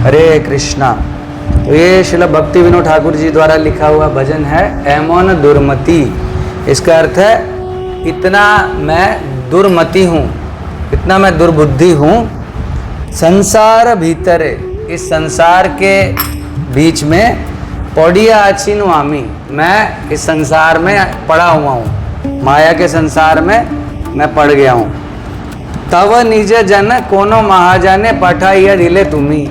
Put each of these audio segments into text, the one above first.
हरे कृष्णा। तो ये श्रील भक्ति विनोद ठाकुर जी द्वारा लिखा हुआ भजन है एमोन दुर्मति। इसका अर्थ है इतना मैं दुर्मति हूँ, इतना मैं दुर्बुद्धि हूँ। संसार भीतरे, इस संसार के बीच में पौड़िया आचिनु आमी, मैं इस संसार में पड़ा हुआ हूँ, माया के संसार में मैं पड़ गया हूँ। तव निज जन कोनो महाजाने पठाइया दिले तुम्ही।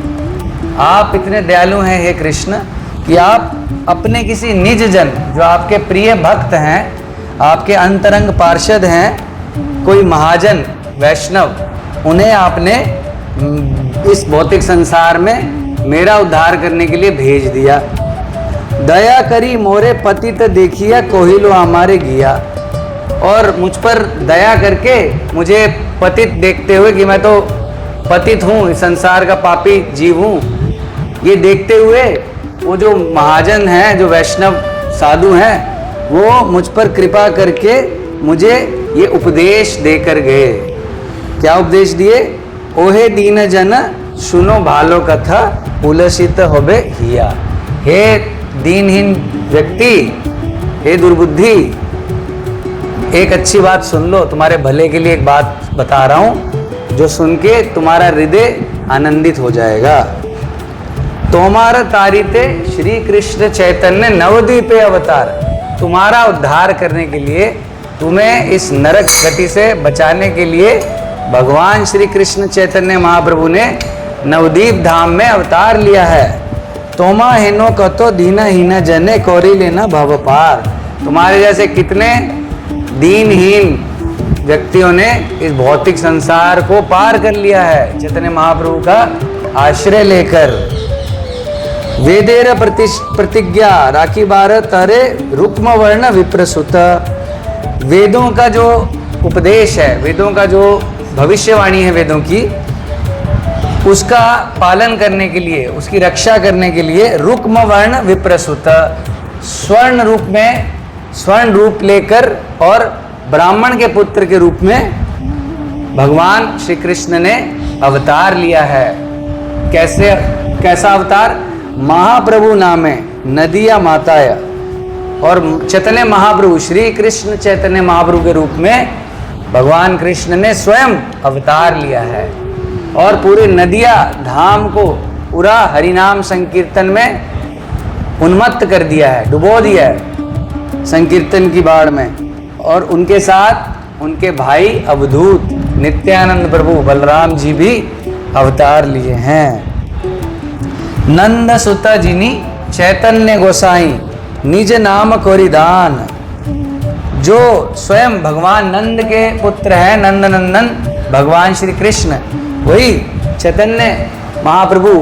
आप इतने दयालु हैं हे कृष्ण कि आप अपने किसी निज जन, जो आपके प्रिय भक्त हैं, आपके अंतरंग पार्षद हैं, कोई महाजन वैष्णव, उन्हें आपने इस भौतिक संसार में मेरा उद्धार करने के लिए भेज दिया। दया करी मोरे पतित देखिया कोहिलो हमारे गिया। और मुझ पर दया करके मुझे पतित देखते हुए कि मैं तो पतित हूँ, इस संसार का पापी जीव हूँ, ये देखते हुए वो जो महाजन हैं, जो वैष्णव साधु हैं, वो मुझ पर कृपा करके मुझे ये उपदेश देकर गए। क्या उपदेश दिए? ओहे दीन जन सुनो भालो कथा उलसित होबे हिया। हे दीनहीन व्यक्ति, हे दुर्बुद्धि, एक अच्छी बात सुन लो, तुम्हारे भले के लिए एक बात बता रहा हूं जो सुन के तुम्हारा हृदय आनंदित हो जाएगा। तोमार तारिते श्री कृष्ण चैतन्य नवद्वीपे अवतार। तुम्हारा उद्धार करने के लिए, तुम्हें इस नरक गति से बचाने के लिए भगवान श्री कृष्ण चैतन्य महाप्रभु ने नवद्वीप धाम में अवतार लिया है। तोमा हेनो कतो दीना हीना जने कौरी लेना भव पार। तुम्हारे जैसे कितने दीनहीन व्यक्तियों ने इस भौतिक संसार को पार कर लिया है चैतन्य महाप्रभु का आश्रय लेकर। वेदेर प्रतिज्ञा राखी बार तरे रुक्म वर्ण विप्रसुत। वेदों का जो उपदेश है, वेदों का जो भविष्यवाणी है वेदों की, उसका पालन करने के लिए, उसकी रक्षा करने के लिए रुक्म वर्ण विप्रसुत, स्वर्ण रूप में, स्वर्ण रूप लेकर और ब्राह्मण के पुत्र के रूप में भगवान श्री कृष्ण ने अवतार लिया है। कैसा अवतार? महाप्रभु नामे नदिया माताया। और चैतन्य महाप्रभु, श्री कृष्ण चैतन्य महाप्रभु के रूप में भगवान कृष्ण ने स्वयं अवतार लिया है और पूरे नदिया धाम को पूरा हरिनाम संकीर्तन में उन्मत्त कर दिया है, डुबो दिया है संकीर्तन की बाढ़ में। और उनके साथ उनके भाई अवधूत नित्यानंद प्रभु बलराम जी भी अवतार लिए हैं। नंद सुता जिनी चैतन्य गोसाई निज नाम कोरिदान। जो स्वयं भगवान नंद के पुत्र हैं, नंद नंदन भगवान श्री कृष्ण, वही चैतन्य महाप्रभु,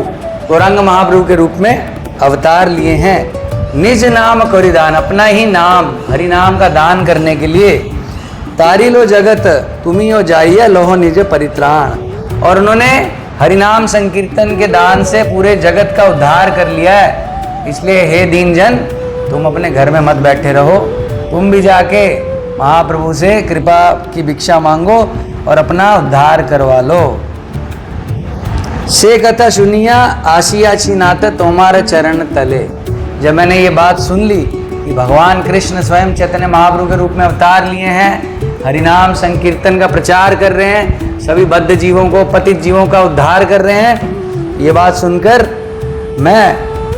गौरांग महाप्रभु के रूप में अवतार लिए हैं। निज नाम कोरिदान, अपना ही नाम, हरि नाम का दान करने के लिए। तारिलो जगत तुम्ही हो जाइए लोहो निज परित्राण। और उन्होंने हरिनाम संकीर्तन के दान से पूरे जगत का उद्धार कर लिया है। इसलिए हे दीन जन, तुम अपने घर में मत बैठे रहो, तुम भी जाके महाप्रभु से कृपा की भिक्षा मांगो और अपना उद्धार करवा लो। से कथा सुनिया आसिया छिनात तुम्हारे चरण तले। जब मैंने ये बात सुन ली कि भगवान कृष्ण स्वयं चैतन्य महाप्रभु के रूप में अवतार लिए हैं, हरिनाम संकीर्तन का प्रचार कर रहे हैं, सभी बद्ध जीवों को, पतित जीवों का उद्धार कर रहे हैं, ये बात सुनकर मैं,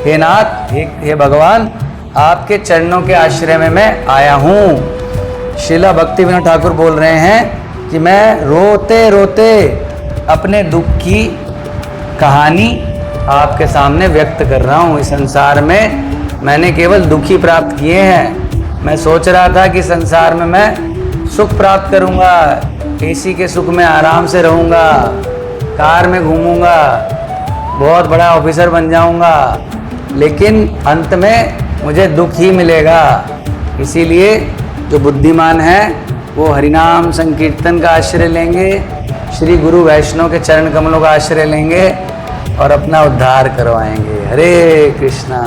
हे नाथ, हे भगवान, आपके चरणों के आश्रय में मैं आया हूँ। श्रीला भक्ति विनोद ठाकुर बोल रहे हैं कि मैं रोते रोते अपने दुख की कहानी आपके सामने व्यक्त कर रहा हूँ। इस संसार में मैंने केवल दुख ही प्राप्त किए हैं। मैं सोच रहा था कि संसार में मैं सुख प्राप्त करूँगा, एसी के सुख में आराम से रहूँगा, कार में घूमूँगा, बहुत बड़ा ऑफिसर बन जाऊँगा, लेकिन अंत में मुझे दुख ही मिलेगा। इसीलिए जो बुद्धिमान है वो हरिनाम संकीर्तन का आश्रय लेंगे, श्री गुरु वैष्णव के चरण कमलों का आश्रय लेंगे और अपना उद्धार करवाएंगे। हरे कृष्णा।